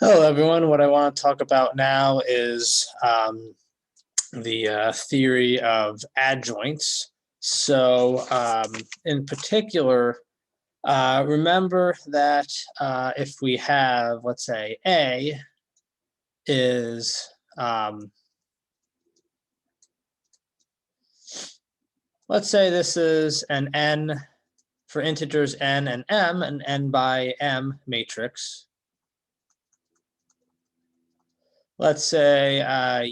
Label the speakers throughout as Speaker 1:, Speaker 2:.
Speaker 1: Hello, everyone. What I want to talk about now is the theory of adjoints. So, in particular, remember that if we have, let's say, A is, let's say this is an n for integers n and m, an n by m matrix. Let's say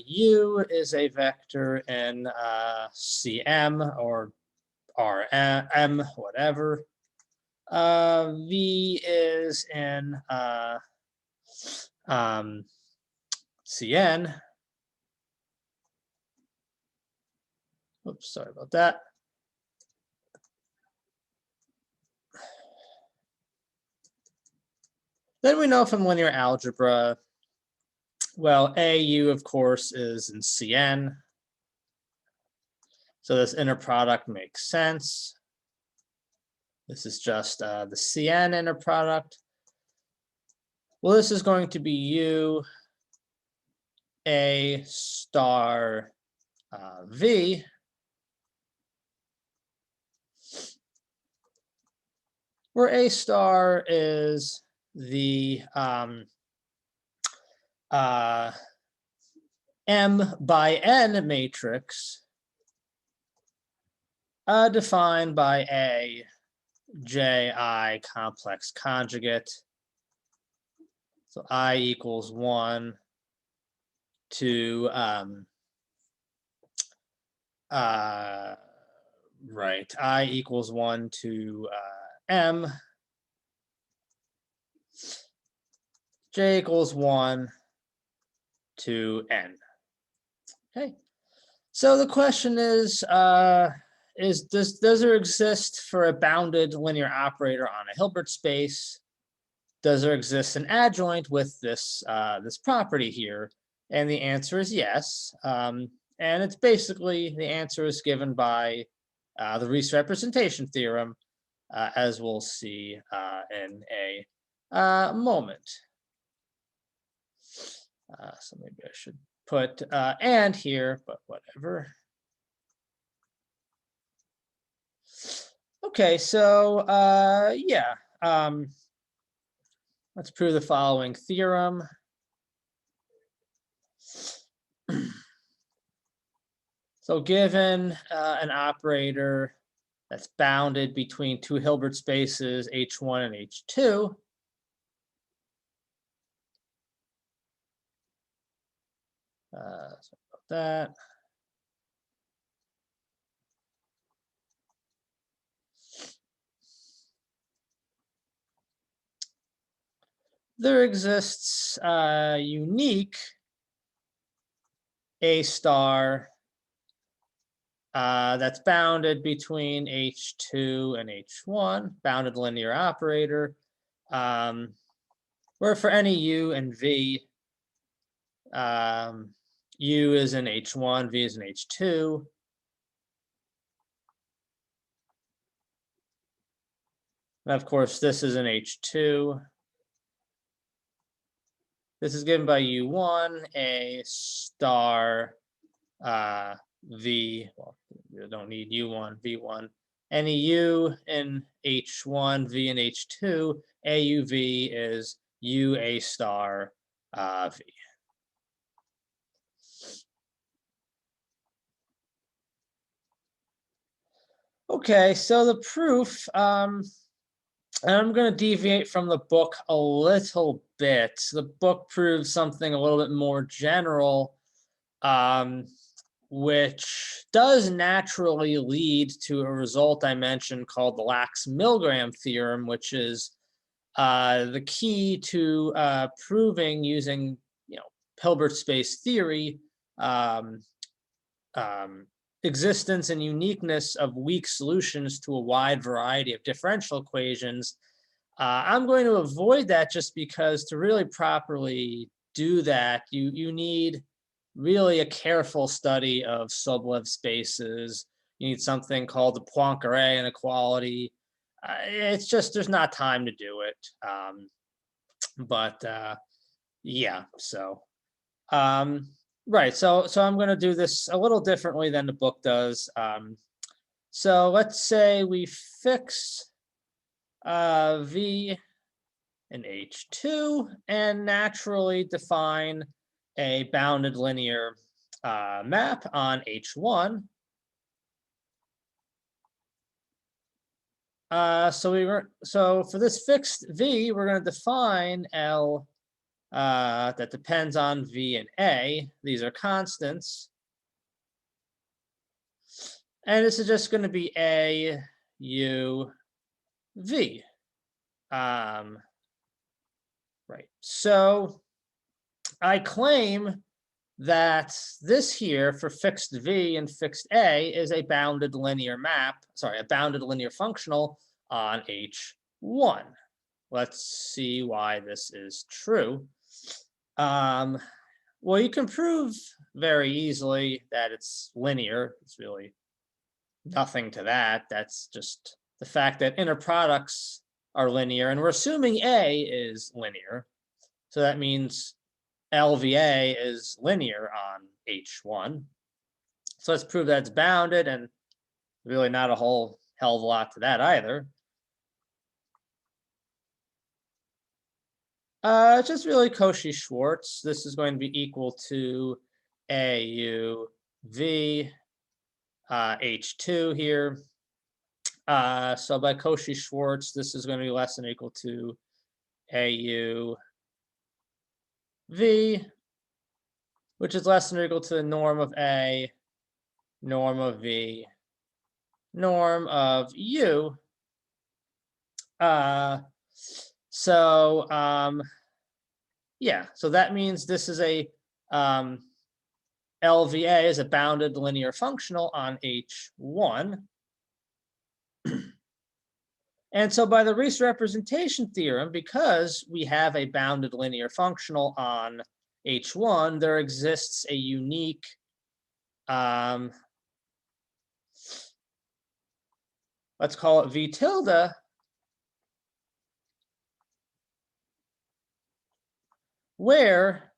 Speaker 1: U is a vector in Cm or Rm, whatever. V is in Cn. Oops, sorry about that. Then we know from linear algebra, well, AU, of course, is in Cn. So this inner product makes sense. This is just the Cn inner product. Well, this is going to be U A star V, where A star is the M by N matrix defined by a Ji complex conjugate. So I equals 1 to right, I equals 1 to M, J equals 1 to N. Okay, so the question is does there exist for a bounded linear operator on a Hilbert space? Does there exist an adjoint with this this property here? And the answer is yes. And it's basically, the answer is given by the Riesz representation theorem, as we'll see in a moment. So maybe I should put and here, but whatever. Okay, so yeah, let's prove the following theorem. So given an operator that's bounded between two Hilbert spaces, H1 and H2, sorry about that. There exists a unique A star that's bounded between H2 and H1, bounded linear operator, where for any U and V, U is in H1, V is in H2. And of course, this is in H2. This is given by U1, A star V. Well, you don't need U1, V1. Any U in H1, V in H2, AUV is U A star V. Okay, so the proof, and I'm going to deviate from the book a little bit. The book proves something a little bit more general, which does naturally lead to a result I mentioned called the Lax-Milgram theorem, which is the key to proving using, Hilbert space theory, existence and uniqueness of weak solutions to a wide variety of differential equations. I'm going to avoid that just because to really properly do that, you need really a careful study of Sobolev spaces. You need something called the Poincare inequality. It's just, there's not time to do it. But Yeah, so right, so I'm going to do this a little differently than the book does. So let's say we fix v in H2 and naturally define a bounded linear map on H1. So for this fixed v, we're going to define L that depends on v and a. These are constants. And this is just going to be a, u, v. Right. So I claim that this here for fixed v and fixed a is a bounded linear map, sorry, a bounded linear functional on H1. Let's see why this is true. Well, you can prove very easily that it's linear. It's really nothing to that. That's just the fact that inner products are linear, and we're assuming A is linear. So that means LVA is linear on H1. So let's prove that it's bounded, and really not a whole hell of a lot to that either. It's just really Cauchy-Schwarz. This is going to be equal to AU V H2 here. So by Cauchy-Schwarz, this is going to be less than or equal to AU V, which is less than or equal to the norm of A, norm of V, norm of U. Yeah, so that means this is a LVA is a bounded linear functional on H1. And so by the Riesz representation theorem, because we have a bounded linear functional on H1, there exists a unique let's call it V tilde, where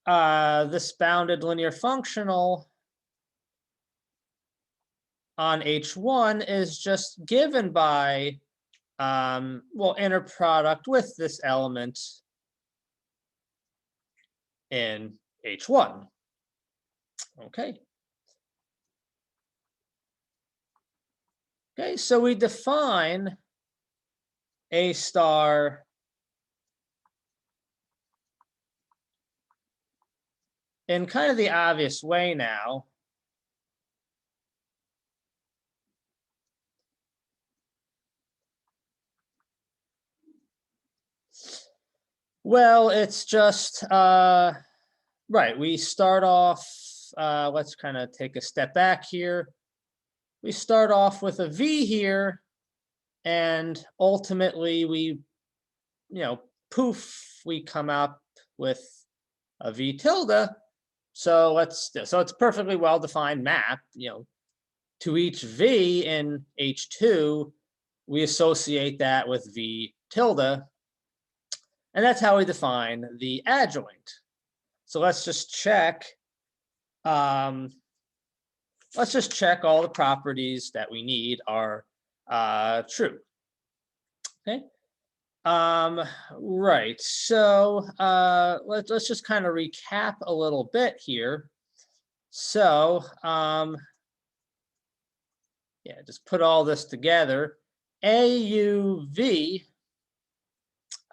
Speaker 1: this bounded linear functional on H1 is just given by, well, inner product with this element in H1. Okay. Okay, so we define A star in kind of the obvious way now. Well, it's just, right, we start off, let's kind of take a step back here. We start off with a V here, and ultimately we, poof, we come up with a V tilde. So it's perfectly well-defined map, to each V in H2, we associate that with V tilde. And that's how we define the adjoint. So let's just check. Let's just check all the properties that we need are true. Okay. Right. So let's just kind of recap a little bit here. So yeah, just put all this together. AUV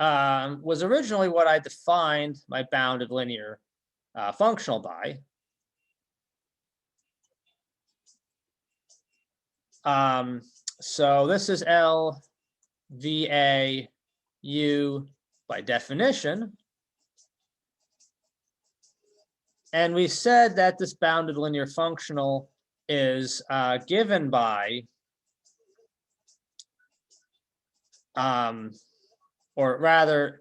Speaker 1: was originally what I defined my bounded linear functional by. So this is L V A U by definition. And we said that this bounded linear functional is given by, or rather,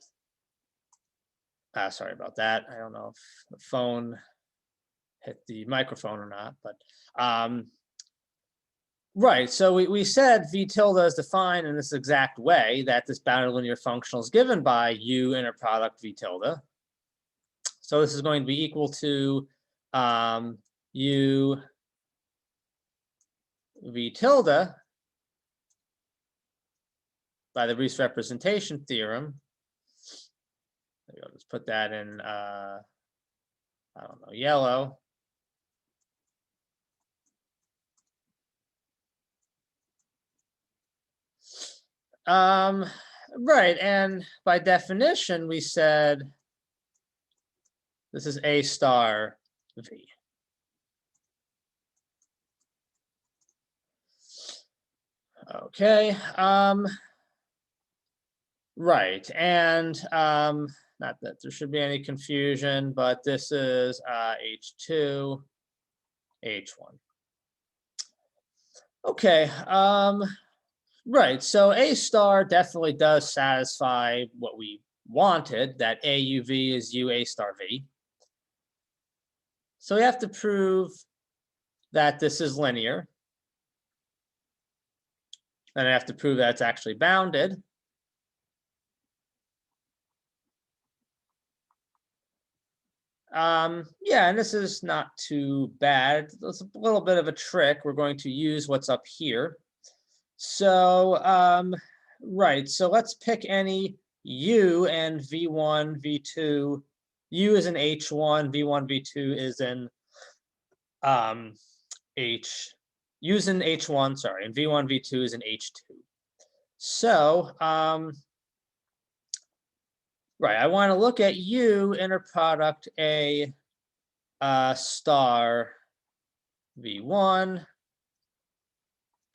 Speaker 1: sorry about that. I don't know if the phone hit the microphone or not, but right. So we said V tilde is defined in this exact way, that this bounded linear functional is given by U inner product V tilde. So this is going to be equal to U V tilde by the Reese representation theorem. Maybe I'll just put that in, I don't know, yellow. Right, and by definition, we said this is A star V. Okay, right, and not that there should be any confusion, but this is H2, H1. Okay, right, so A star definitely does satisfy what we wanted, that AUV is U A star V. So we have to prove that this is linear. And I have to prove that it's actually bounded. Yeah, and this is not too bad. It's a little bit of a trick. We're going to use what's up here. So, right, so let's pick any U and V1, V2. U is in H1, V1, V2 is in U's in H1, sorry, and V1, V2 is in H2. So, right, I want to look at U inner product A star V1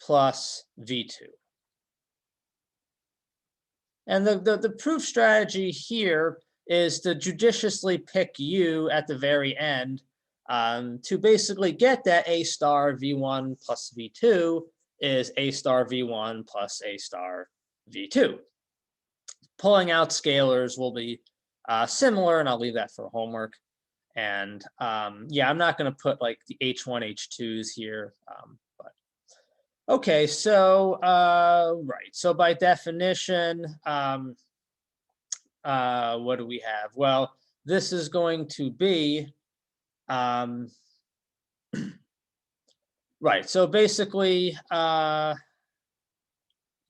Speaker 1: plus V2. And the proof strategy here is to judiciously pick U at the very end to basically get that A star V1 plus V2 is A star V1 plus A star V2. Pulling out scalars will be similar, and I'll leave that for homework. And yeah, I'm not going to put like the H1, H2s here. But okay, so right. So by definition, what do we have? Well, this is going to be right. So basically,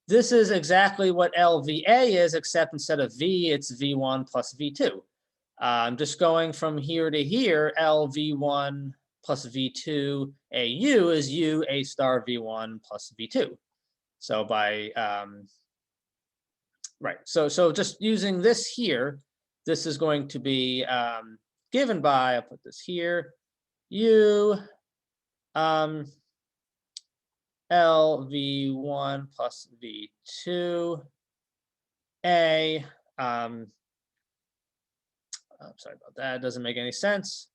Speaker 1: this is exactly what LVA is, except instead of V, it's V1 plus V2. Just going from here to here, LV1 plus V2 AU is U A star V1 plus V2. So by, right, so just using this here, this is going to be given by, I'll put this here, U LV1 plus V2 A, I'm sorry about that, it doesn't make any sense.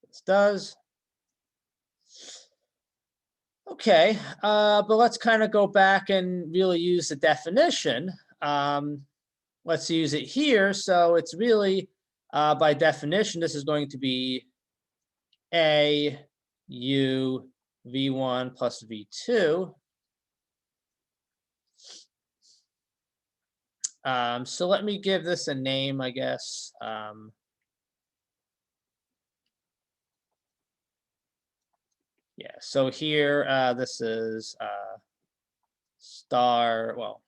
Speaker 1: This does. Okay, but let's kind of go back and really use the definition. Let's use it here. So it's really, by definition, this is going to be A U V1 plus V2. So let me give this a name, I guess. Yeah, so here, this is star, well,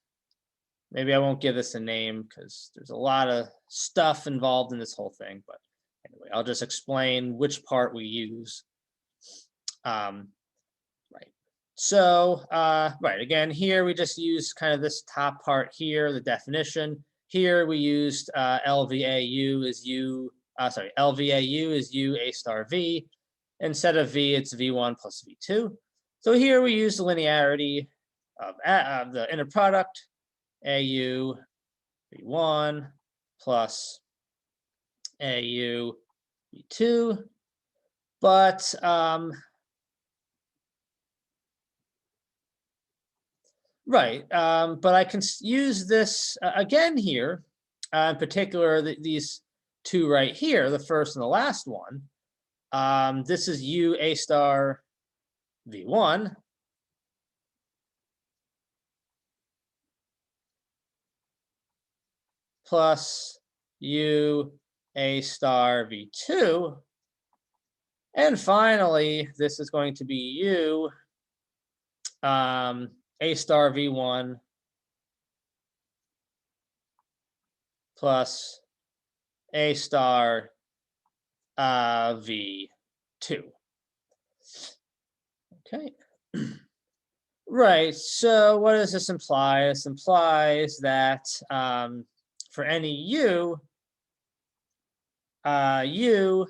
Speaker 1: maybe I won't give this a name because there's a lot of stuff involved in this whole thing, but anyway, I'll just explain which part we use. Right. So, right, again, here we just use kind of this top part here, the definition. Here we used LVAU is U, LVAU is U A star V. Instead of V, it's V1 plus V2. So here we use the linearity of the inner product, AU V1 plus AU V2. But right, but I can use this again here, in particular these two right here, the first and the last one. This is U A star V1 plus u a star v2. And finally, this is going to be u a star v1 plus a star v2. Okay. Right. So what does this imply? This implies that for any u, u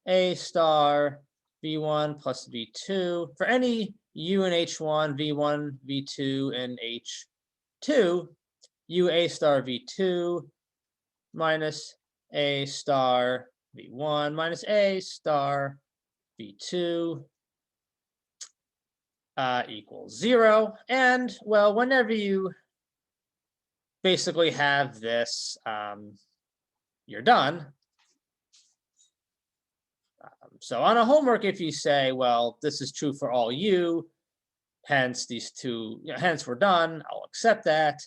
Speaker 1: a star v1 plus v2, for any u in h1, v1, v2, and h2, u a star v2 minus a star v1 minus a star v2 equals 0. And, well, whenever you basically have this, you're done. So on a homework, if you say, well, this is true for all u, hence these two, hence we're done, I'll accept that.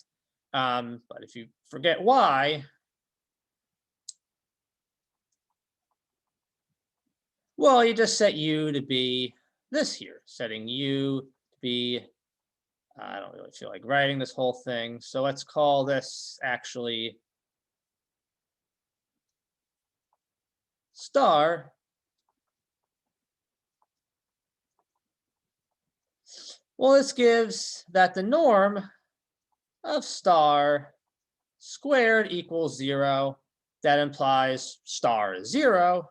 Speaker 1: But if you forget why, well, you just set u to be this here, setting u to be, I don't really feel like writing this whole thing. So let's call this actually star. Well, this gives that the norm of star squared equals 0. That implies star is 0.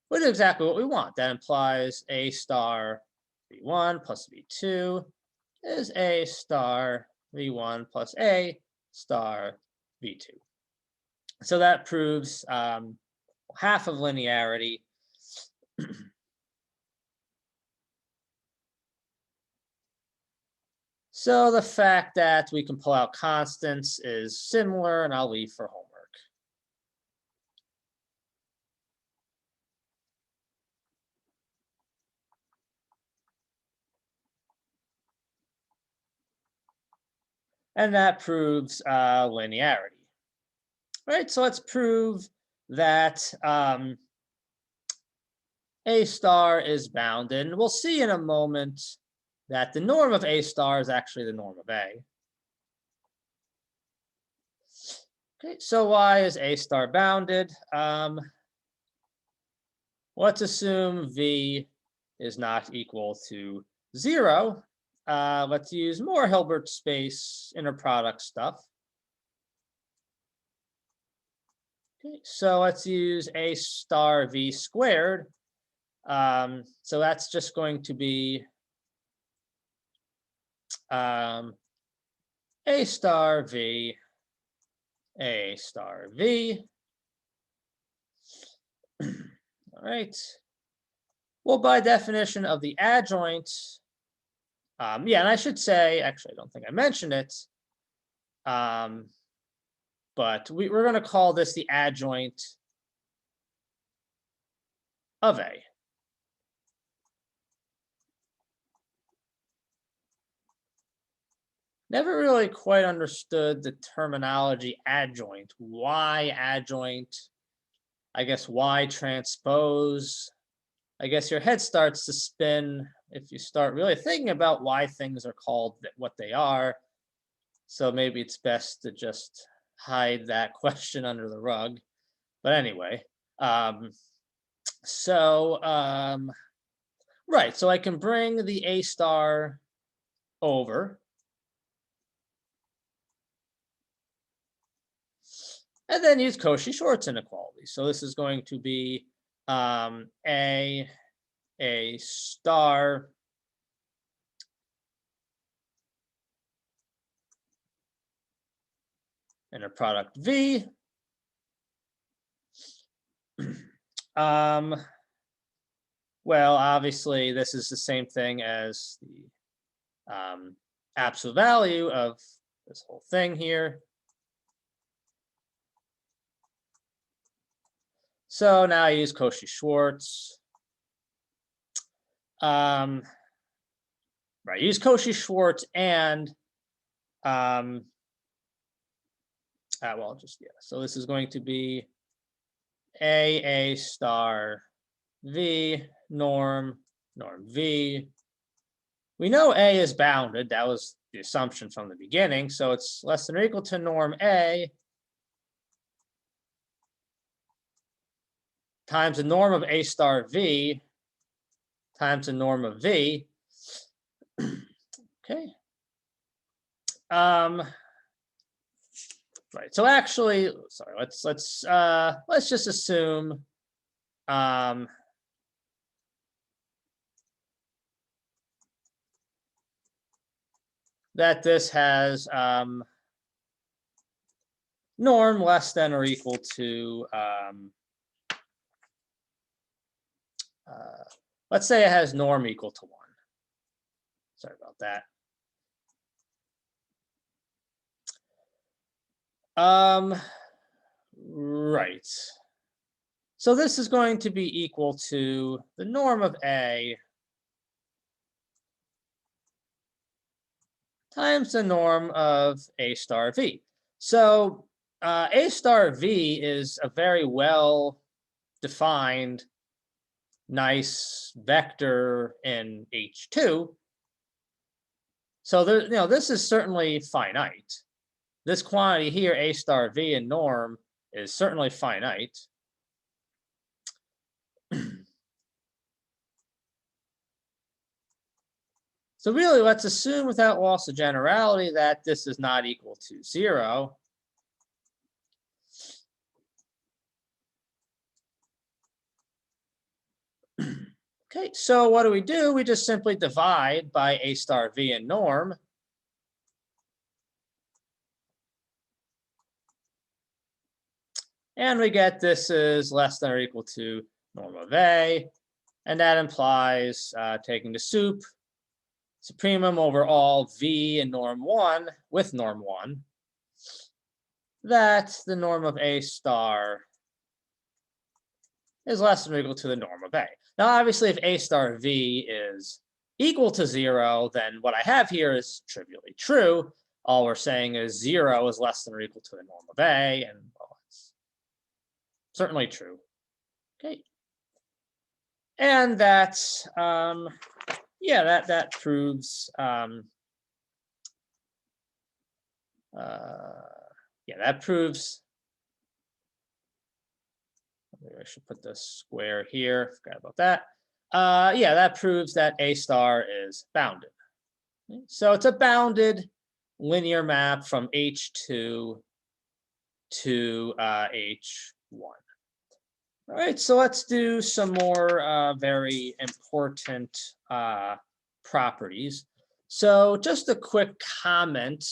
Speaker 1: Which is exactly what we want. That implies a star v1 plus v2 is a star v1 plus a star v2. So that proves half of linearity. So the fact that we can pull out constants is similar, and I'll leave for homework. And that proves linearity. Right, so let's prove that a star is bounded. And we'll see in a moment that the norm of a star is actually the norm of a. Okay, so why is a star bounded? Let's assume v is not equal to 0. Let's use more Hilbert space inner product stuff. Okay, so let's use a star v squared. So that's just going to be a star v, a star v. All right. Well, by definition of the adjoint, yeah, and I should say, actually, I don't think I mentioned it, but we're going to call this the adjoint of A. Never really quite understood the terminology adjoint. Why adjoint? I guess why transpose? I guess your head starts to spin if you start really thinking about why things are called what they are. So maybe it's best to just hide that question under the rug. But anyway, right, so I can bring the A star over. And then use Cauchy-Schwarz inequality. So this is going to be a star and a product V. Well, obviously, this is the same thing as the absolute value of this whole thing here. So now I use Cauchy-Schwarz. Right, use Cauchy-Schwarz and Well, just, yeah. So this is going to be A star V, norm V. We know A is bounded. That was the assumption from the beginning. So it's less than or equal to norm A times the norm of A star V times the norm of V. Okay. Right. So actually, sorry. Let's just assume that this has norm less than or equal to let's say it has norm equal to 1. Sorry about that. Right. So this is going to be equal to the norm of A times the norm of A star V. So A star V is a very well defined, nice vector in H2. So there, this is certainly finite. This quantity here, A star V and norm, is certainly finite. So really, let's assume without loss of generality that this is not equal to 0. Okay, so what do? We just simply divide by A star V and norm. And we get this is less than or equal to norm of A. And that implies taking the supremum over all V and norm 1 with norm 1, that the norm of A star is less than or equal to the norm of A. Now, obviously, if A star V is equal to 0, then what I have here is trivially true. All we're saying is 0 is less than or equal to the norm of A, and well, it's certainly true. Okay. And that's, yeah, that proves, yeah, that proves, maybe I should put the square here, forgot about that. Yeah, that proves that A star is bounded. So it's a bounded linear map from H2 to H1. All right, so let's do some more very important properties. So just a quick comment.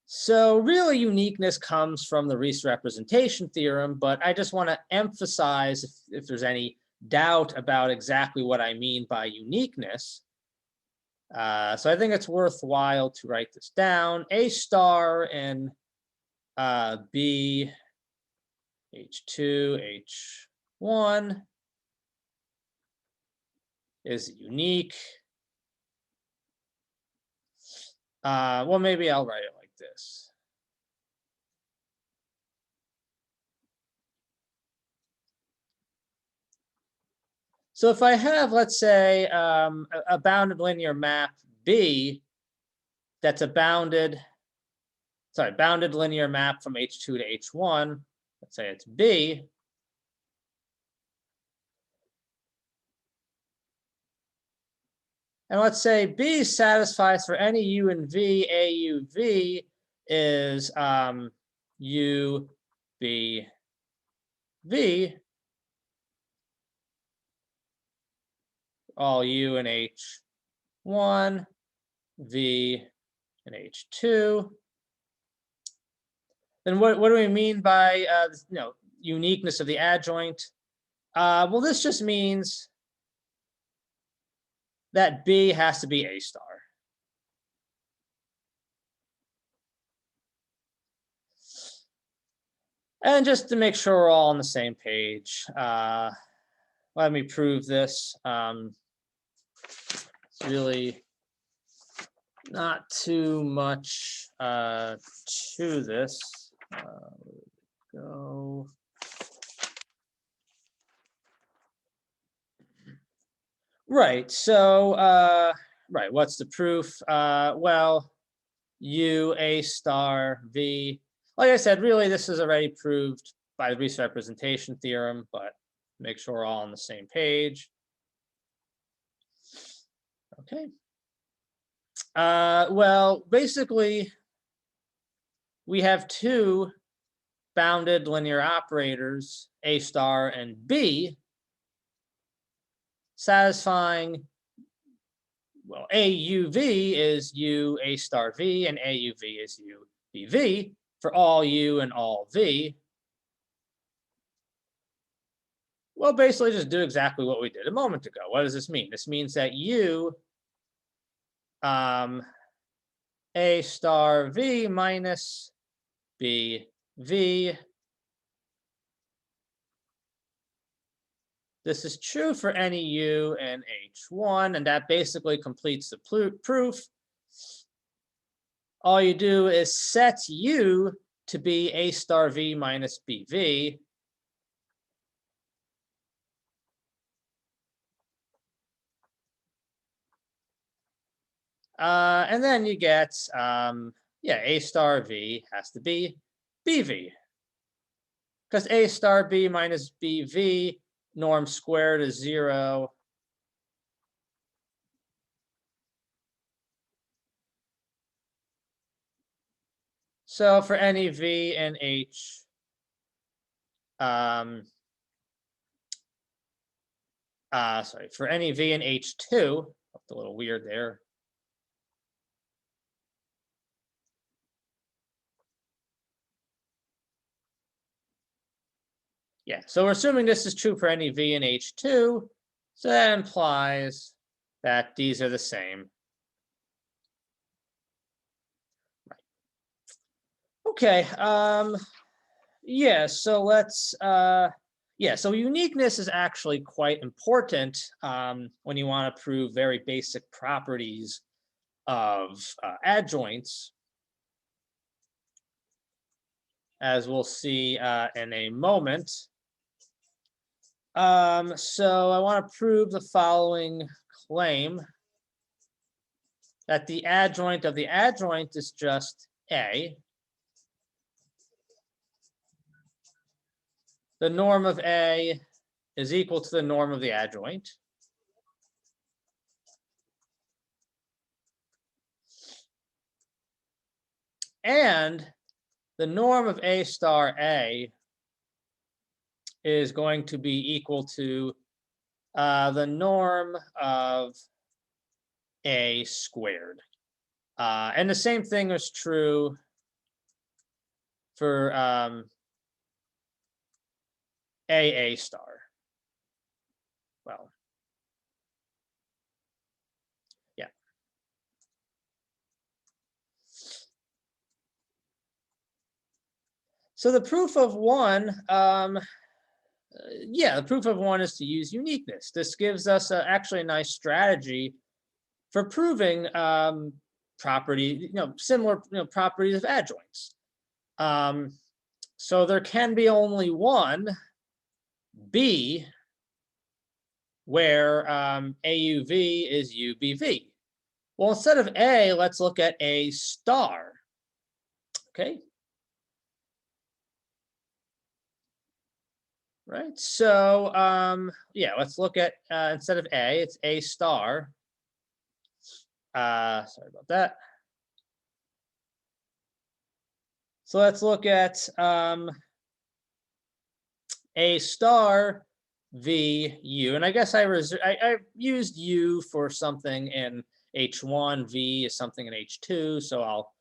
Speaker 1: So really uniqueness comes from the Riesz representation theorem, but I just want to emphasize if there's any doubt about exactly what I mean by uniqueness. So I think it's worthwhile to write this down. A star in B, H2, H1 is unique. Well, maybe I'll write it like this. So if I have, let's say, a bounded linear map B, that's a bounded linear map from H2 to H1, let's say it's B. And let's say B satisfies for any U and V, AUV is U, B, V, all U and H1, V and H2. Then what do we mean by uniqueness of the adjoint? Well, this just means that B has to be A star. And just to make sure we're all on the same page, let me prove this. It's really not too much to this. Go. Right. So, right. What's the proof? Well, U A star V. Like I said, really, this is already proved by the recent representation theorem, but make sure we're all on the same page. Okay. Well, basically, we have two bounded linear operators, A star and B, satisfying, well, AUV is U A star V and AUV is U B V for all U and all V. Well, basically just do exactly what we did a moment ago. What does this mean? This means that U A star V minus B V. This is true for any U and H1, and that basically completes the proof. All you do is set U to be A star V minus BV. And then you get, yeah, A star V has to be BV. Because A star B minus BV, norm squared is 0. So for any V and H, sorry, for any V and H2, looked a little weird there. Yeah, so we're assuming this is true for any V and H2, so that implies that these are the same. Right. Okay, yeah, so let's, yeah, so uniqueness is actually quite important when you want to prove very basic properties of adjoints, as we'll see in a moment. So I want to prove the following claim, that the adjoint of the adjoint is just A. The norm of A is equal to the norm of the adjoint. And the norm of A star A is going to be equal to the norm of A squared. And the same thing is true for AA star. Well, yeah. So the proof of one, yeah, the proof of one is to use uniqueness. This gives us actually a nice strategy for proving property, similar properties of adjoints. So there can be only one B where AUV is UBV. Well, instead of A, let's look at A star. Okay. Right. So yeah, let's look at instead of A, it's A star. Sorry about that. So let's look at A star V U, and I guess I used U for something in H1, V is something in H2, so I'll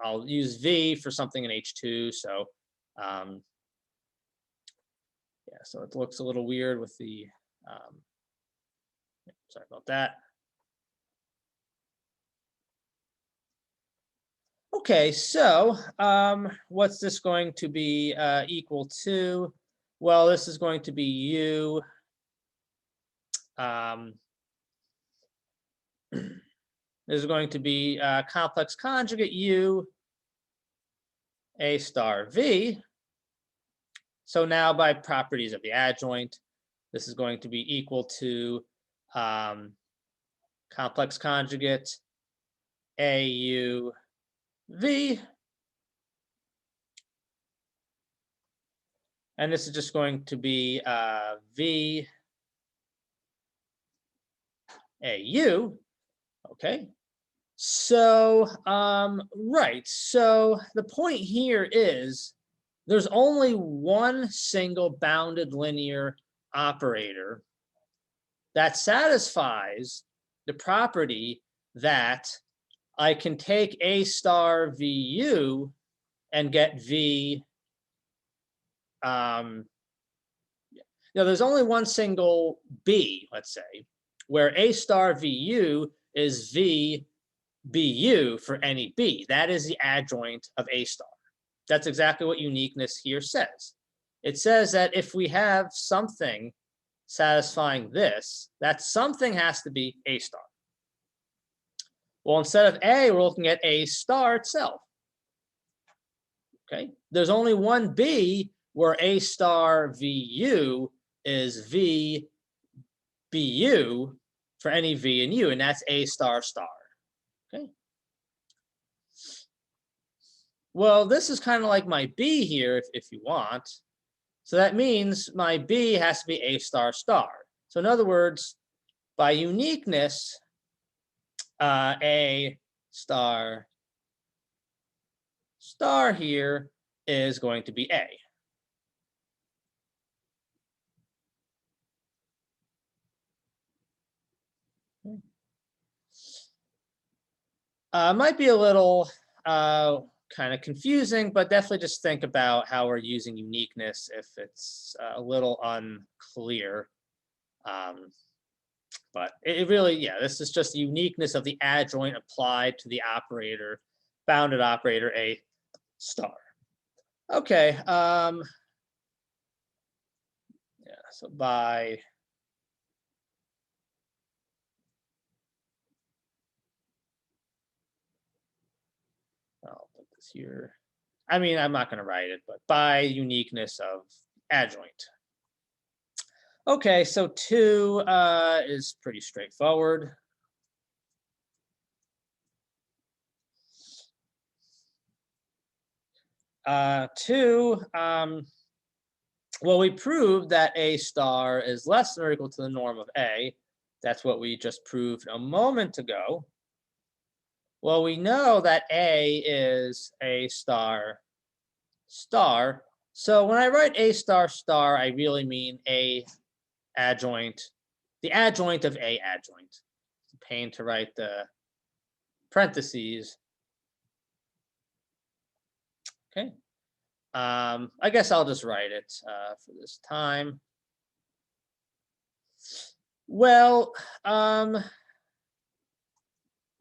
Speaker 1: I'll use V for something in H2. So yeah, so it looks a little weird with the sorry about that. Okay, so what's this going to be equal to? Well, this is going to be U. This is going to be complex conjugate U A star V. So now by properties of the adjoint, this is going to be equal to complex conjugate AU V. And this is just going to be V AU. Okay. So, right. So the point here is there's only one single bounded linear operator that satisfies the property that I can take A star VU and get V. There's only one single B, let's say, where A star VU is V BU for any B. That is the adjoint of A star. That's exactly what uniqueness here says. It says that if we have something satisfying this, that something has to be A star. Well, instead of A, we're looking at A star itself. Okay, there's only one B where A star VU is V BU for any V and U, and that's A star star. Okay. Well, this is kind of like my B here, if you want. So that means my B has to be A star star. So in other words, by uniqueness, A star star here is going to be A. Might be a little kind of confusing, but definitely just think about how we're using uniqueness if it's a little unclear. But it really, yeah, this is just the uniqueness of the adjoint applied to the operator, bounded operator A star. Okay. Yeah, so by I'll put this here. I mean, I'm not going to write it, but by uniqueness of adjoint. Okay, so 2 is pretty straightforward. 2, well, we proved that A star is less than or equal to the norm of A. That's what we just proved a moment ago. Well, we know that A is A star star. So when I write A star star, I really mean A adjoint, the adjoint of A adjoint. It's a pain to write the parentheses. Okay. I guess I'll just write it for this time. Well,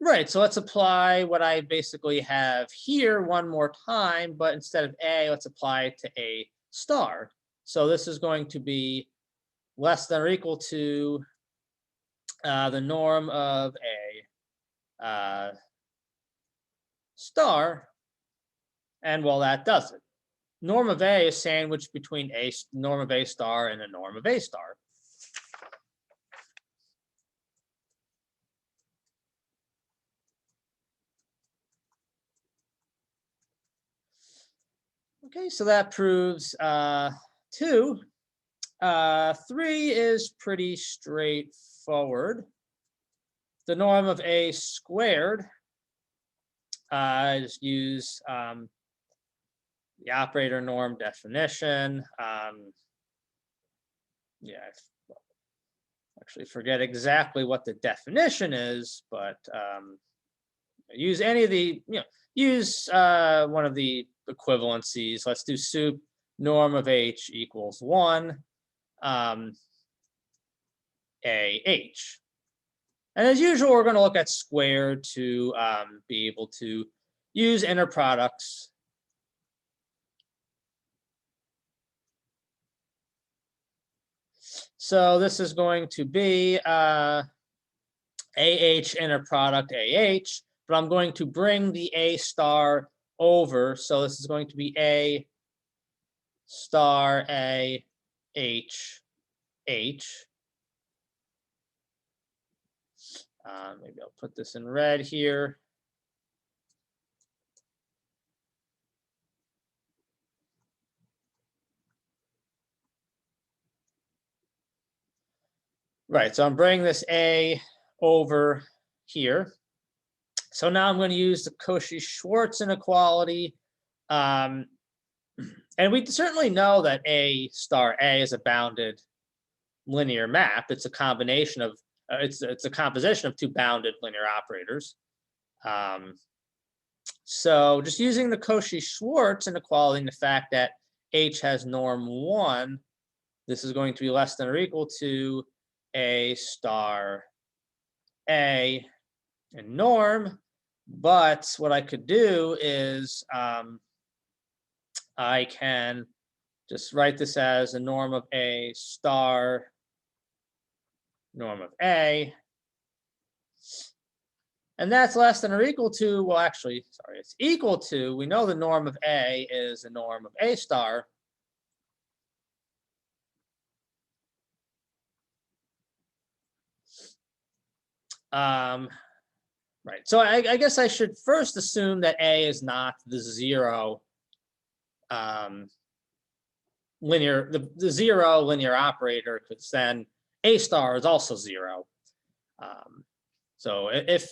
Speaker 1: right, so let's apply what I basically have here one more time, but instead of A, let's apply it to A star. So this is going to be less than or equal to the norm of A star, and well, that does it. Norm of A is sandwiched between a norm of A star and a norm of A star. Okay, so that proves 2. 3 is pretty straightforward. The norm of A squared, I just use the operator norm definition. Yeah, I actually forget exactly what the definition is, but use any of the, use one of the equivalencies. Let's do sup norm of H equals 1 AH. And as usual, we're going to look at squared to be able to use inner products. So this is going to be AH inner product AH, but I'm going to bring the A star over. So this is going to be A star A H H. Maybe I'll put this in red here. Right, so I'm bringing this A over here. So now I'm going to use the Cauchy-Schwarz inequality. And we certainly know that A star A is a bounded linear map. It's a combination of, it's a composition of two bounded linear operators. So just using the Cauchy-Schwarz inequality and the fact that H has norm 1, this is going to be less than or equal to A star A in norm. But what I could do is I can just write this as a norm of A star norm of A. And that's less than or equal to, well, actually, sorry, it's equal to, we know the norm of A is the norm of A star. Right, so I guess I should first assume that A is not the zero linear, the zero linear operator, because then A star is also zero. So if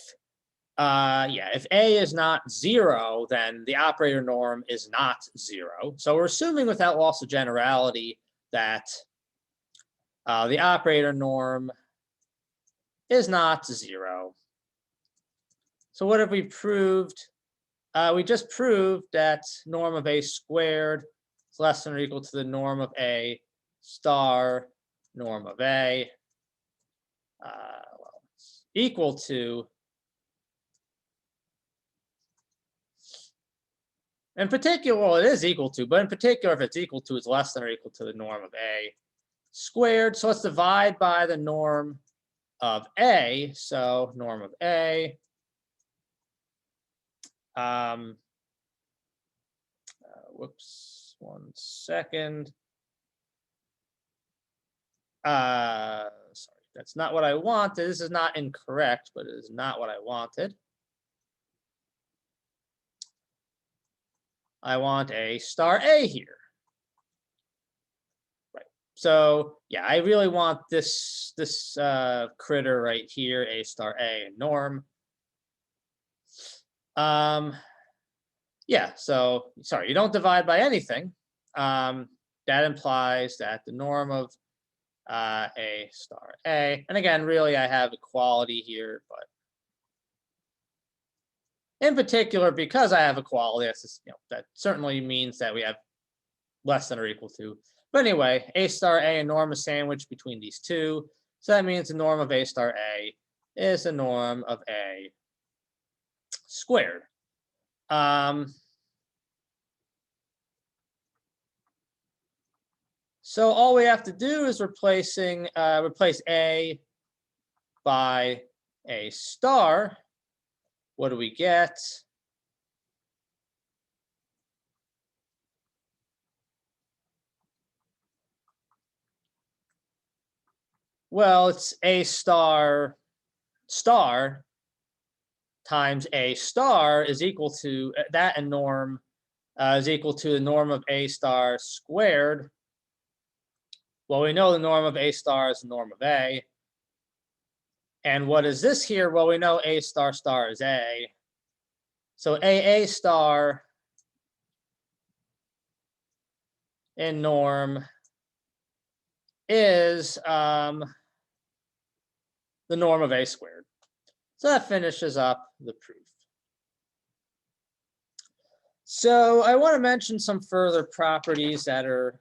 Speaker 1: if A is not zero, then the operator norm is not zero. So we're assuming without loss of generality that the operator norm is not zero. So what have we proved? We just proved that norm of A squared is less than or equal to the norm of A star norm of A. Well, it's equal to, in particular, well, it is equal to, but in particular, if it's equal to, it's less than or equal to the norm of A squared. So let's divide by the norm of A. So norm of A. Whoops, 1 second. Sorry, that's not what I wanted. This is not incorrect, but it is not what I wanted. I want A star A here. Right. So yeah, I really want this critter right here, A star A norm. Yeah, so sorry, you don't divide by anything. That implies that the norm of A star A, and again, really I have equality here, but in particular, because I have equality, that's just, that certainly means that we have less than or equal to. But anyway, A star A and norm is sandwiched between these two. So that means the norm of A star A is the norm of A squared. So all we have to do is replace A by A star. What do we get? Well, it's A star star times A star is equal to that, and norm is equal to the norm of A star squared. Well, we know the norm of A star is the norm of A. And what is this here? Well, we know A star star is A. So A star in norm is the norm of A squared. So that finishes up the proof. So I want to mention some further properties that are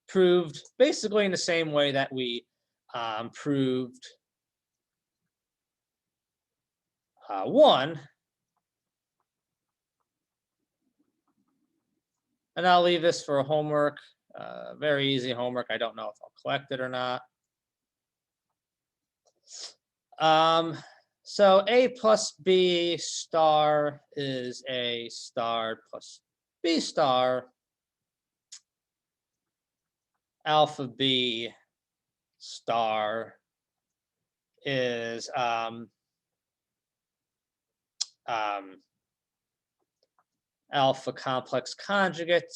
Speaker 1: proved basically in the same way that we proved one. And I'll leave this for homework Very easy homework. I don't know if I'll collect it or not. So A plus B star is A star plus B star. Alpha B star is alpha complex conjugate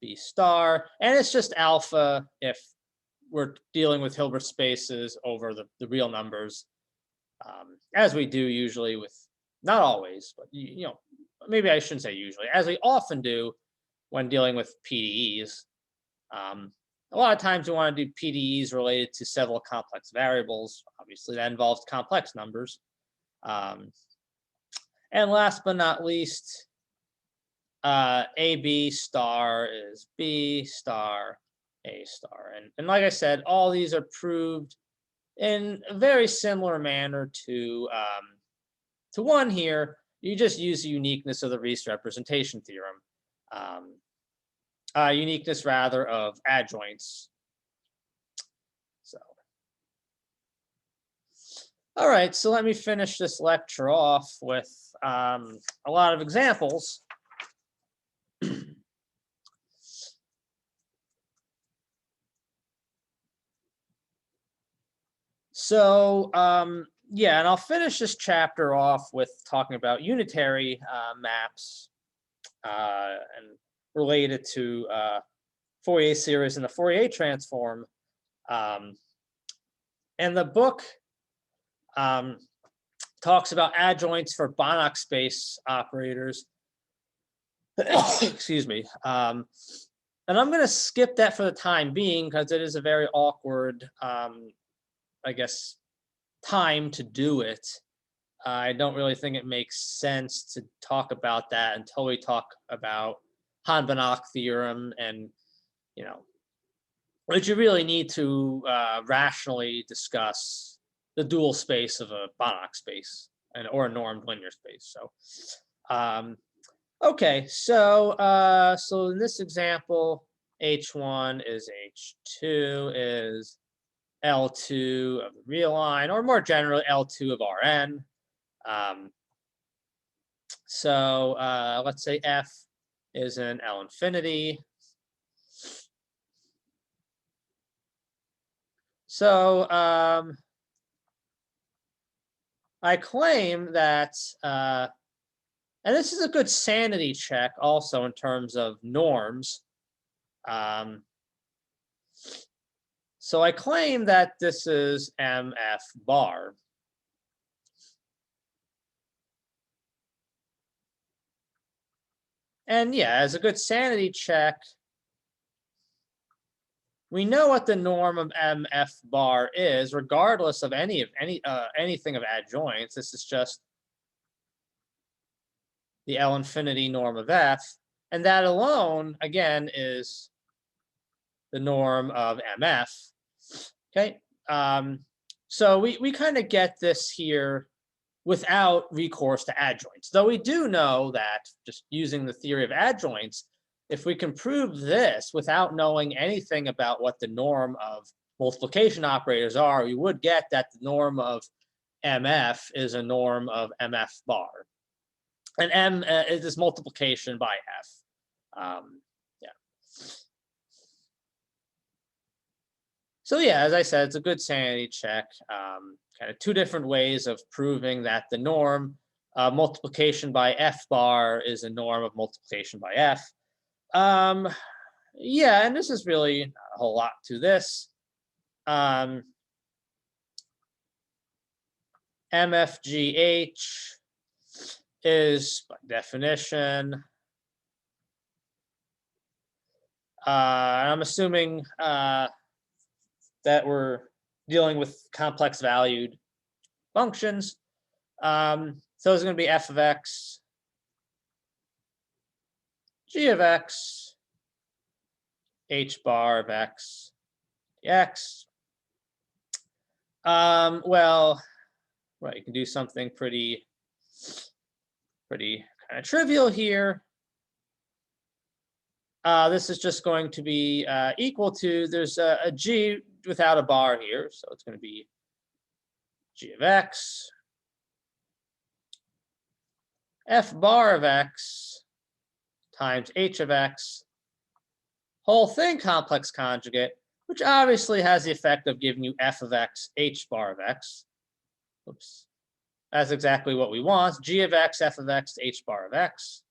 Speaker 1: B star, and it's just alpha if we're dealing with Hilbert spaces over the real numbers, as we do usually with, not always, but you know, maybe I shouldn't say usually, as we often do when dealing with PDEs. A lot of times we want to do PDEs related to several complex variables. Obviously, that involves complex numbers. And last but not least, AB star is B star A star. And like I said, all these are proved in a very similar manner to one here. You just use the uniqueness of the Riesz representation theorem. Uniqueness rather of adjoints. So, all right, so let me finish this lecture off with a lot of examples. So, yeah, and I'll finish this chapter off with talking about unitary maps and related to Fourier series and the Fourier transform. And the book talks about adjoints for Banach space operators. Excuse me. And I'm going to skip that for the time being because it is a very awkward, I guess, time to do it. I don't really think it makes sense to talk about that until we talk about Hahn-Banach theorem, and you know, which you really need to rationally discuss the dual space of a Banach space or a normed linear space. So, okay, so so in this example, H1 is H2 is L2 of the real line, or more generally, L2 of Rn. So let's say F is an L infinity. So I claim that, and this is a good sanity check also in terms of norms. So I claim that this is MF bar. And yeah, as a good sanity check, we know what the norm of MF bar is, regardless of anything of adjoints. This is just the L infinity norm of F, and that alone, again, is the norm of MF. Okay, so we kind of get this here without recourse to adjoints, though we do know that just using the theory of adjoints, if we can prove this without knowing anything about what the norm of multiplication operators are, we would get that the norm of MF is a norm of MF bar. And M is this multiplication by F. Yeah. So yeah, as I said, it's a good sanity check. Kind of two different ways of proving that the norm multiplication by F bar is a norm of multiplication by F. Yeah, and this is really not a whole lot to this. MFGH is, by definition, I'm assuming that we're dealing with complex valued functions. So it's going to be f of x, g of x, h bar of x, x. Well, right, you can do something pretty kind of trivial here. this is just going to be equal to, there's a g without a bar here, so it's going to be g of x, f bar of x times h of x, whole thing complex conjugate, which obviously has the effect of giving you f of x, h bar of x. Oops. That's exactly what we want, g of x, f of x, h bar of x.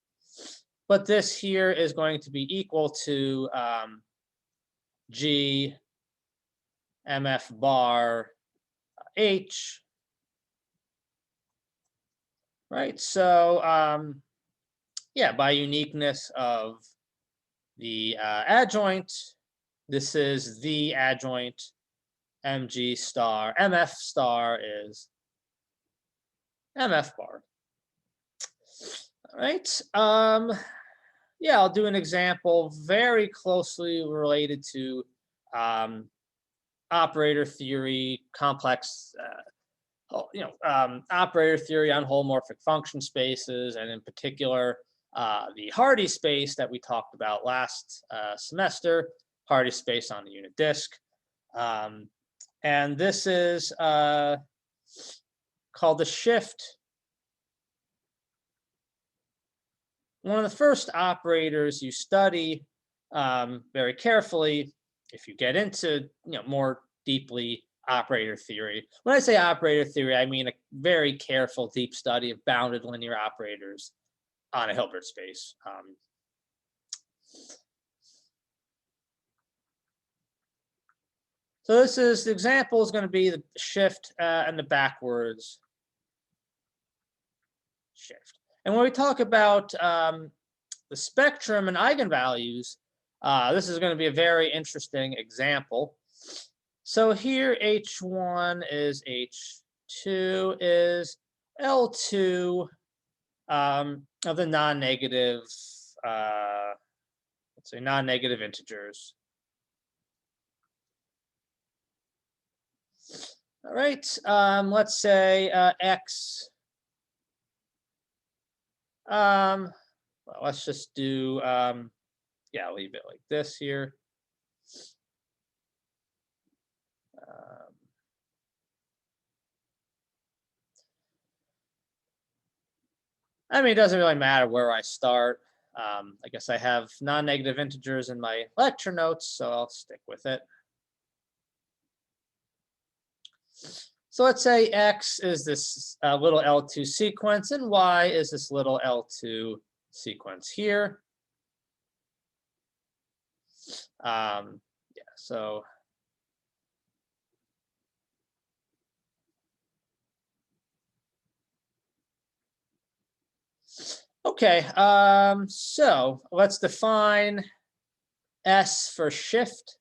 Speaker 1: But this here is going to be equal to g mf bar h, right? So yeah, by uniqueness of the adjoint, this is the adjoint, mg star, mf star is mf bar. All right. Yeah, I'll do an example very closely related to operator theory, complex, operator theory on holomorphic function spaces, and in particular, the Hardy space that we talked about last semester, Hardy space on the unit disk. And this is called the shift. One of the first operators you study very carefully if you get into more deeply operator theory. When I say operator theory, I mean a very careful, deep study of bounded linear operators on a Hilbert space. So this is, the example is going to be the shift and the backwards shift. And when we talk about the spectrum and eigenvalues, this is going to be a very interesting example. So here H1 is H2 is L2 of the non-negative, let's say non-negative integers. All right, let's say x. Well, let's just do, yeah, leave it like this here. I mean, it doesn't really matter where I start. I guess I have non-negative integers in my lecture notes, so I'll stick with it. So let's say x is this little L2 sequence, and y is this little L2 sequence here. Yeah, so okay, so let's define S for shift.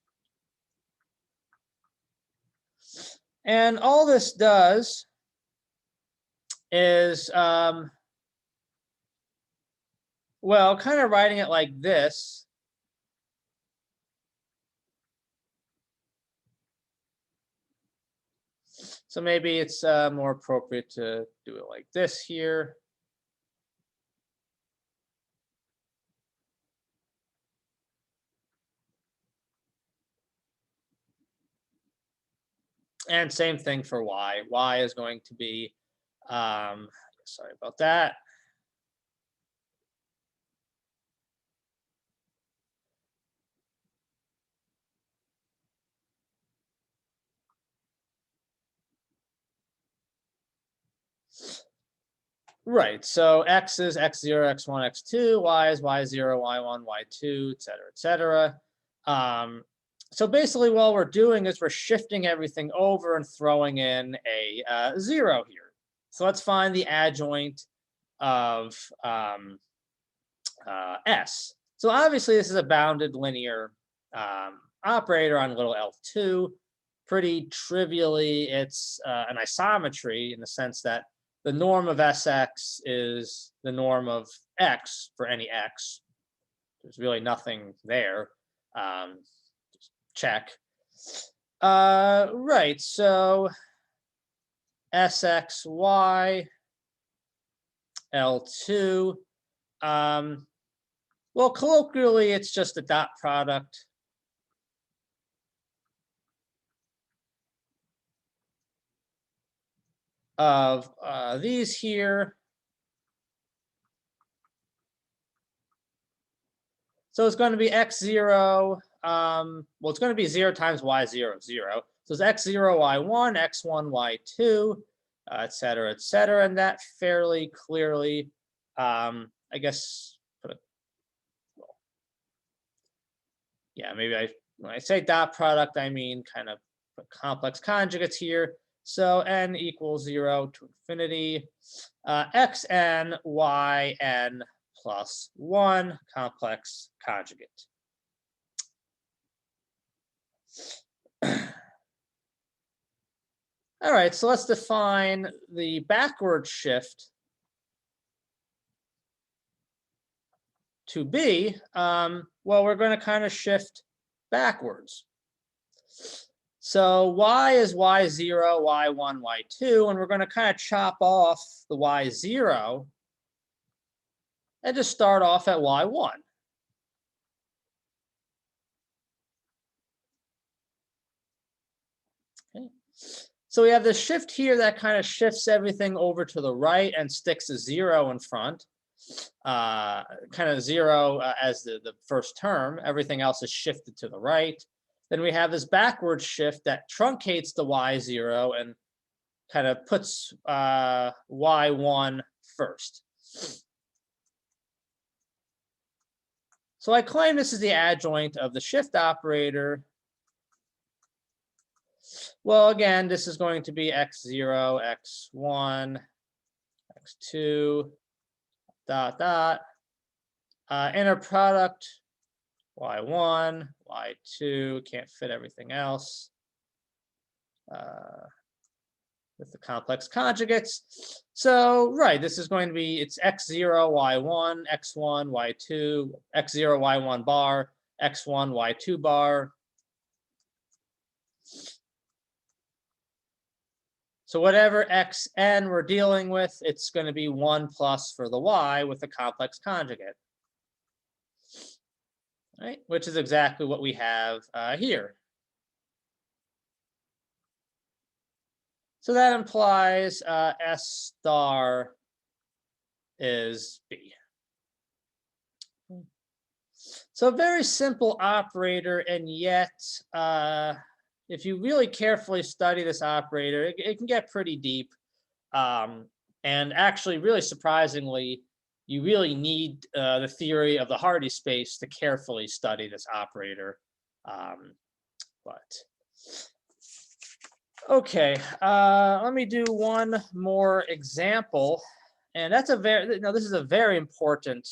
Speaker 1: And all this does is, well, kind of writing it like this. So maybe it's more appropriate to do it like this here. And same thing for y. Y is going to be, sorry about that. Right, so x is x0, x1, x2, y is y0, y1, y2, et cetera, et cetera. So basically what we're doing is we're shifting everything over and throwing in a 0 here. So let's find the adjoint of S. So obviously this is a bounded linear operator on little L2. Pretty trivially, it's an isometry in the sense that the norm of Sx is the norm of x for any x. There's really nothing there. Just check. Right, so Sxy L2. Well, colloquially, it's just a dot product of these here. So it's going to be x0. Well, it's going to be 0 times y0, 0. So it's x0, y1, x1, y2, et cetera, and that fairly clearly, I guess, yeah, maybe when I say dot product, I mean kind of put complex conjugates here. So n equals 0 to infinity, xn, yn plus 1 complex conjugate. All right, so let's define the backward shift to be. Well, we're going to kind of shift backwards. So y is y0, y1, y2, and we're going to kind of chop off the y0 and just start off at y1. Okay. So we have this shift here that kind of shifts everything over to the right and sticks a 0 in front. Kind of 0 as the first term. Everything else is shifted to the right. Then we have this backward shift that truncates the y0 and kind of puts y1 first. So I claim this is the adjoint of the shift operator. Well, again, this is going to be x0, x1, x2, dot, dot. Inner product, y1, y2, can't fit everything else with the complex conjugates. So, right, this is going to be, it's x0, y1, x1, y2, x0, y1 bar, x1, y2 bar. So whatever xn we're dealing with, it's going to be 1 plus for the y with the complex conjugate. Right, which is exactly what we have here. So that implies S star is B. So a very simple operator, and yet if you really carefully study this operator, it can get pretty deep. And actually, really surprisingly, you really need the theory of the Hardy space to carefully study this operator. Okay, let me do one more example, and that's this is a very important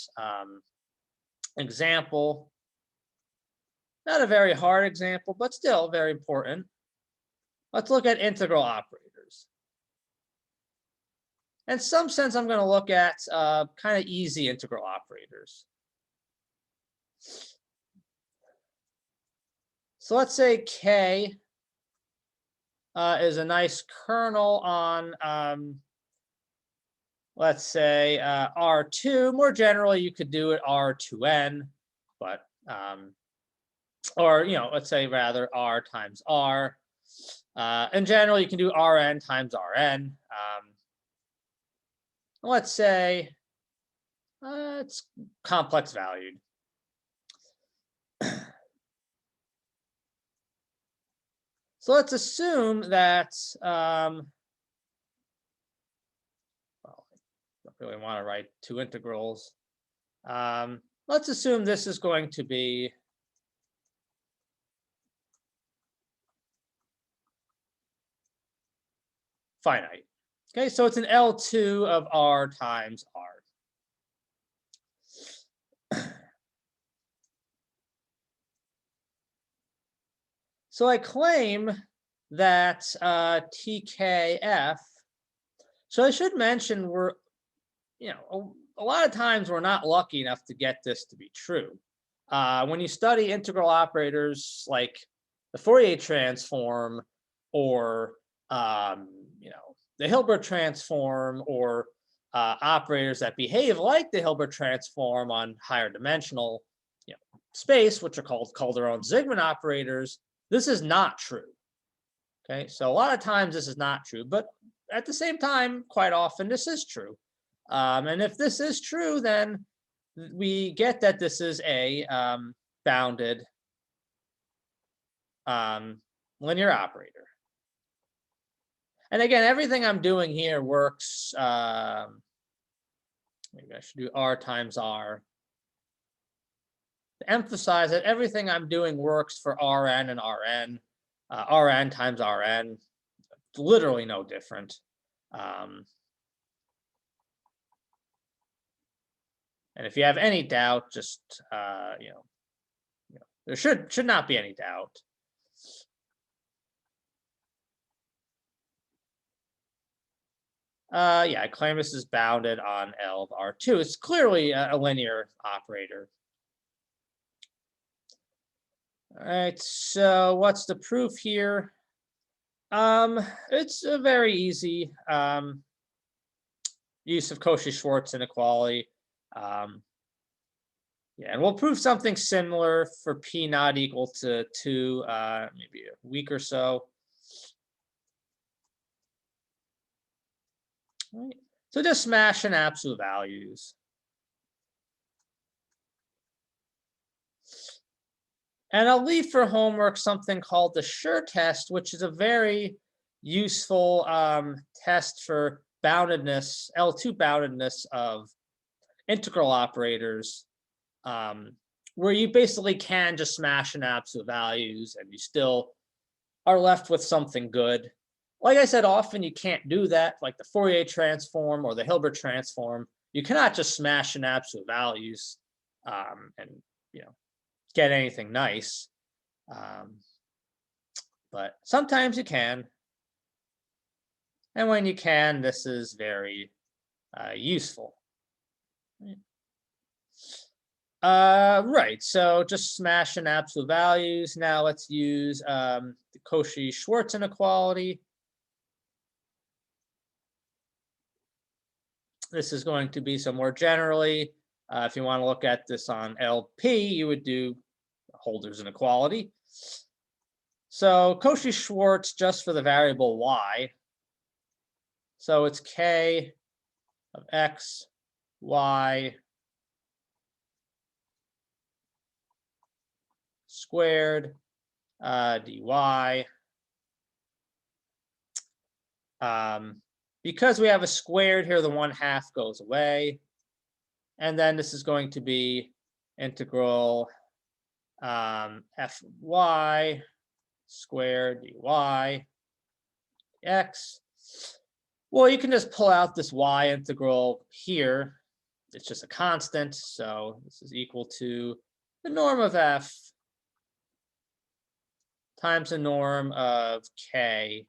Speaker 1: example. Not a very hard example, but still very important. Let's look at integral operators. In some sense, I'm going to look at kind of easy integral operators. So let's say K is a nice kernel on, let's say, R2. More generally, you could do it R2n, but, or, let's say rather R times R. In general, you can do Rn times Rn. Let's say it's complex valued. So let's assume that, well, I don't really want to write two integrals. Let's assume this is going to be finite. Okay, so it's an L2 of R times R. So I claim that TKF, so I should mention we're, a lot of times we're not lucky enough to get this to be true. When you study integral operators like the Fourier transform or, the Hilbert transform or operators that behave like the Hilbert transform on higher dimensional space, which are called Calderon-Zygmunt operators, this is not true. Okay, so a lot of times this is not true, but at the same time, quite often this is true. And if this is true, then we get that this is a bounded linear operator. And again, everything I'm doing here works. Maybe I should do R times R. To emphasize that everything I'm doing works for Rn and Rn. Rn times Rn, literally no different. And if you have any doubt, just there should not be any doubt. Yeah, I claim this is bounded on L of R2. It's clearly a linear operator. All right, so what's the proof here? It's a very easy use of Cauchy-Schwarz inequality. Yeah, and we'll prove something similar for P not equal to 2, maybe a week or so. All right. So just smash in absolute values. And I'll leave for homework something called the Schur test, which is a very useful test for boundedness, L2 boundedness of integral operators, where you basically can just smash in absolute values and you still are left with something good. Like I said, often you can't do that, like the Fourier transform or the Hilbert transform. You cannot just smash in absolute values and get anything nice. But sometimes you can. And when you can, this is very useful. Right, so just smash in absolute values. Now let's use the Cauchy-Schwarz inequality. This is going to be, so more generally, if you want to look at this on LP, you would do Holder's inequality. So Cauchy-Schwarz just for the variable y. So it's k of x, y squared dy. Because we have a squared here, the 1/2 goes away. And then this is going to be integral fy squared dy x. Well, you can just pull out this y integral here. It's just a constant, so this is equal to the norm of f times the norm of k.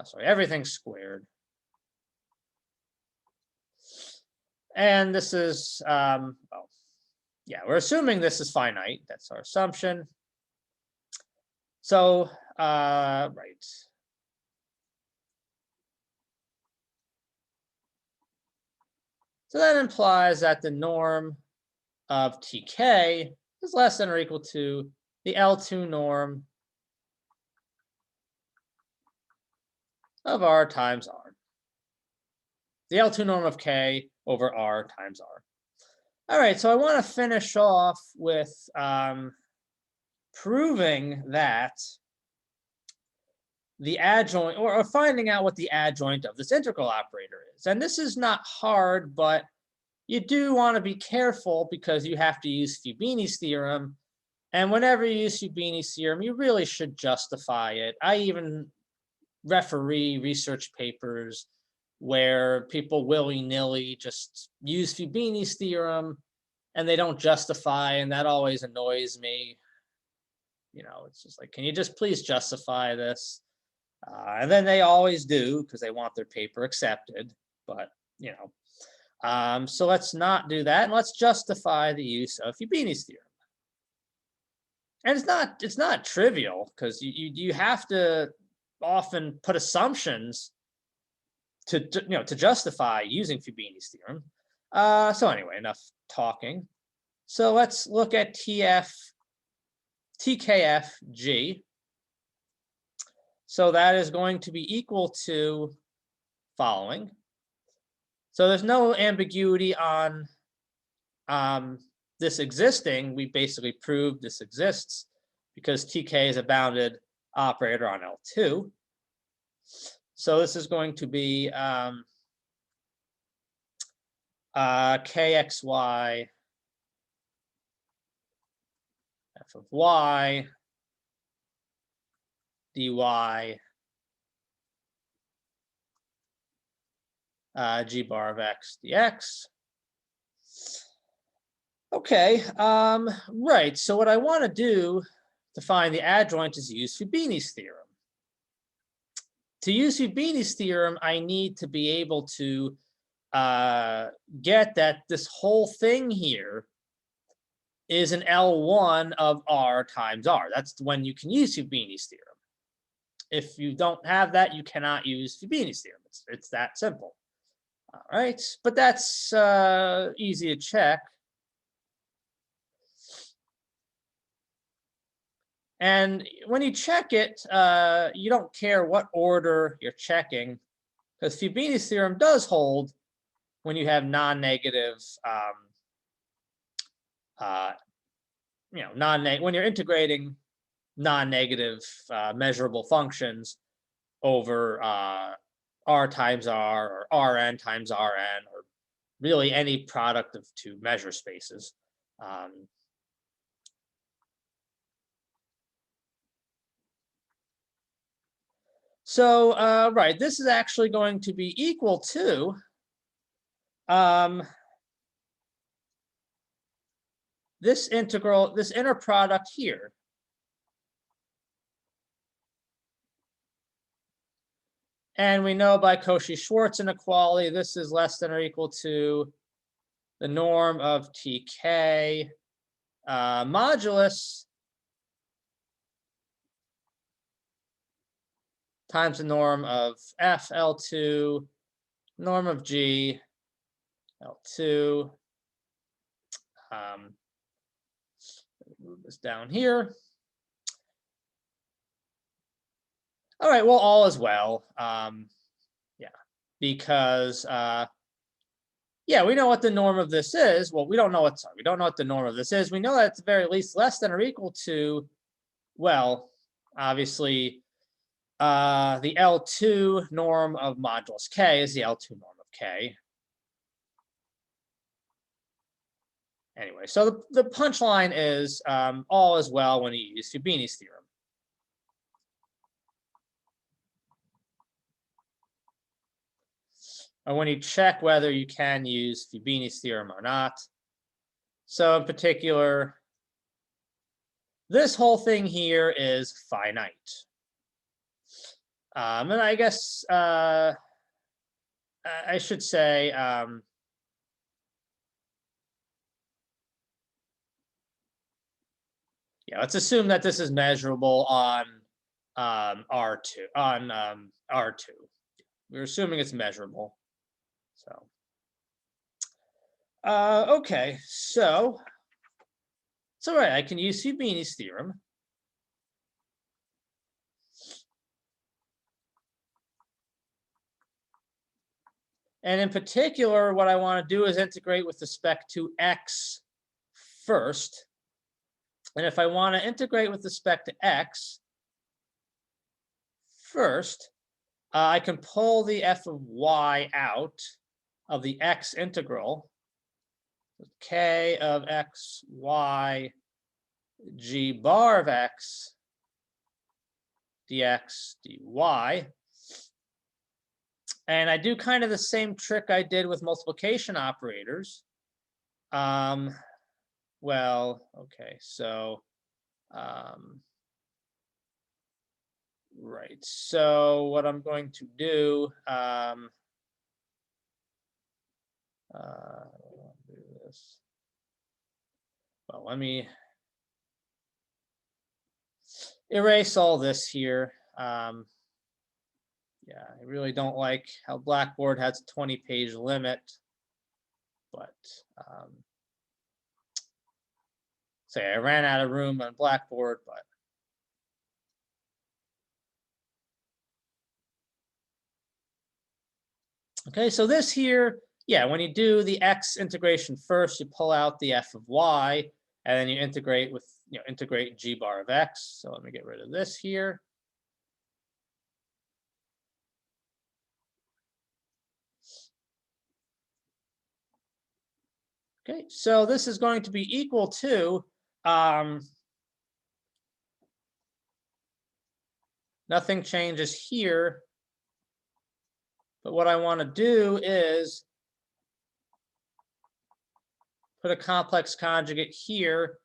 Speaker 1: Sorry, everything's squared. And this is, well, yeah, we're assuming this is finite. That's our assumption. So, right. So that implies that the norm of tk is less than or equal to the L2 norm of r times r. The L2 norm of k over r times r. All right, so I want to finish off with proving that the adjoint, or finding out what the adjoint of this integral operator is. And this is not hard, but you do want to be careful because you have to use Fubini's theorem. And whenever you use Fubini's theorem, you really should justify it. I even referee research papers where people willy-nilly just use Fubini's theorem and they don't justify, and that always annoys me. It's just like, can you just please justify this? And then they always do because they want their paper accepted. But, so let's not do that, and let's justify the use of Fubini's theorem. And it's not trivial because you have to often put assumptions to justify using Fubini's theorem. So anyway, enough talking. So let's look at TKFG. So that is going to be equal to following. So there's no ambiguity on this existing. We basically proved this exists because TK is a bounded operator on L2. So this is going to be KXY f of y dy g bar of x dx. Okay, right. So what I want to do to find the adjoint is use Fubini's theorem. To use Fubini's theorem, I need to be able to get that this whole thing here is an L1 of R times R. That's when you can use Fubini's theorem. If you don't have that, you cannot use Fubini's theorem. It's that simple. All right, but that's easy to check. And when you check it, you don't care what order you're checking, because Fubini's theorem does hold when you have non-negative, when you're integrating non-negative measurable functions over R times R or Rn times Rn, or really any product of two measure spaces. So right, this is actually going to be equal to this integral, this inner product here. And we know by Cauchy-Schwarz inequality, this is less than or equal to the norm of TK modulus times the norm of F L2, norm of G L2. Move this down here. All right, well, all is well. Yeah, because yeah, we know what the norm of this is. Well, we don't know we don't know what the norm of this is. We know that at the very least less than or equal to, well, obviously, the L2 norm of modulus K is the L2 norm of K. Anyway, so the punchline is all is well when you use Fubini's theorem. Or when you check whether you can use Fubini's theorem or not. So in particular, this whole thing here is finite. And I guess I should say, yeah, let's assume that this is measurable on R2, on R2. We're assuming it's measurable. So, okay, so right, I can use Fubini's theorem. And in particular, what I want to do is integrate with respect to x first. And if I want to integrate with respect to x first, I can pull the f of y out of the x integral. K of x, y, g bar of x, dx, dy. And I do kind of the same trick I did with multiplication operators. Well, okay, so right. So what I'm going to do, do this. Well, let me erase all this here. Yeah, I really don't like how Blackboard has a 20-page limit, but say I ran out of room on Blackboard, but okay, so this here, yeah, when you do the x integration first, you pull out the f of y, and then you integrate with, integrate g bar of x. So let me get rid of this here. Okay, so this is going to be equal to, nothing changes here, but what I want to do is put a complex conjugate here,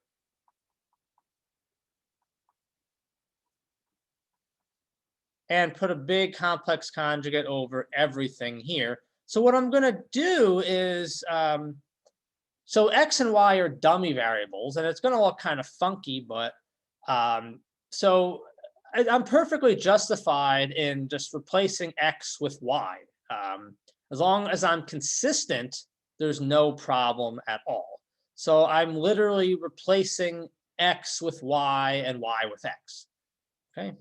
Speaker 1: and put a big complex conjugate over everything here. So what I'm going to do is, so x and y are dummy variables, and it's going to look kind of funky, but so I'm perfectly justified in just replacing x with y. As long as I'm consistent, there's no problem at all. So I'm literally replacing x with y and y with x. Okay.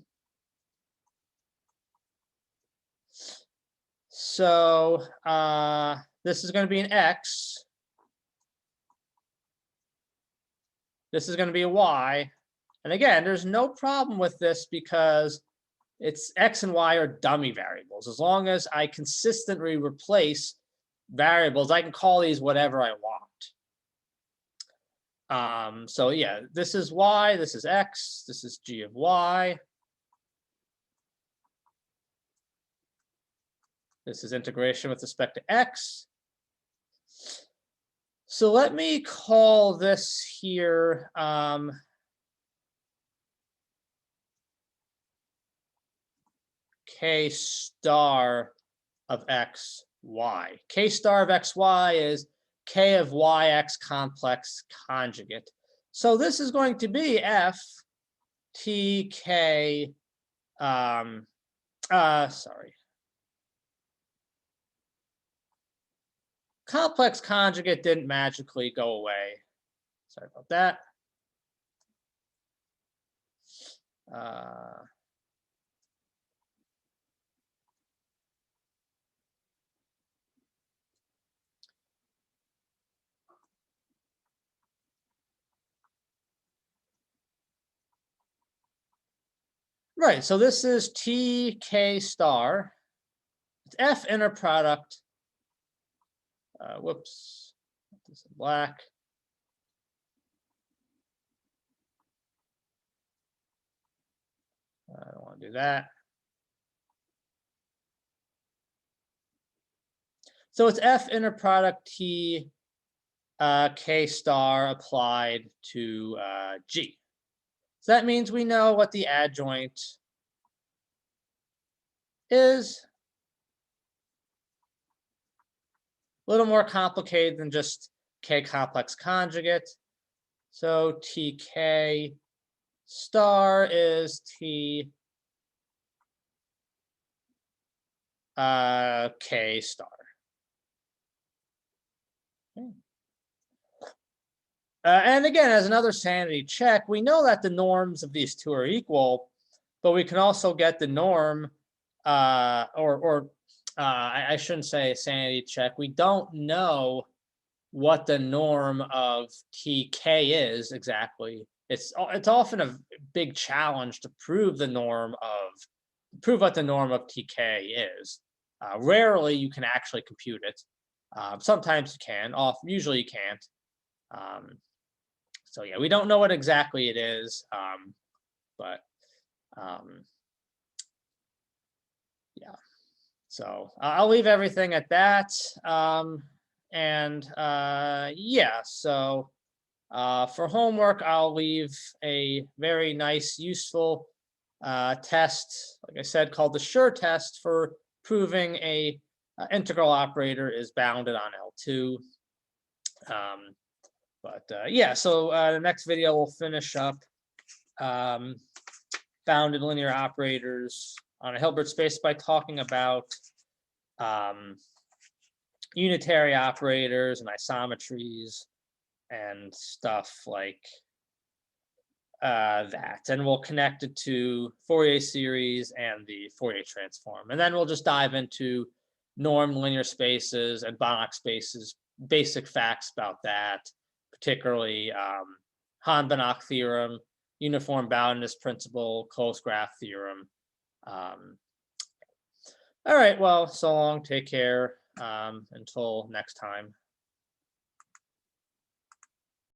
Speaker 1: So this is going to be an x. This is going to be a y. And again, there's no problem with this because it's x and y are dummy variables. As long as I consistently replace variables, I can call these whatever I want. So yeah, this is y, this is x, this is g of y. This is integration with respect to x. So let me call this here k star of x, y. K star of x, y is k of yx complex conjugate. So this is going to be f t k, sorry. Complex conjugate didn't magically go away. Sorry about that. Right, so this is tk star. It's f inner product. Whoops, this is black. I don't want to do that. So it's f inner product t k star applied to g. So that means we know what the adjoint is. A little more complicated than just k complex conjugate. So tk star is t k star. Okay. And again, as another sanity check, we know that the norms of these two are equal, but we can also get the norm, I shouldn't say sanity check. We don't know what the norm of tk is exactly. It's often a big challenge to prove what the norm of tk is. Rarely you can actually compute it. Sometimes you can. Usually you can't. So yeah, we don't know what exactly it is, but yeah. So I'll leave everything at that. Yeah, so for homework, I'll leave a very nice, useful test, like I said, called the sure test for proving a integral operator is bounded on L2. Yeah, so the next video we'll finish up bounded linear operators on a Hilbert space by talking about unitary operators and isometries and stuff like that. And we'll connect it to Fourier series and the Fourier transform. And then we'll just dive into normed linear spaces and Banach spaces, basic facts about that, particularly Hahn-Banach theorem, uniform boundedness principle, closed graph theorem. All right, well, so long, take care, until next time.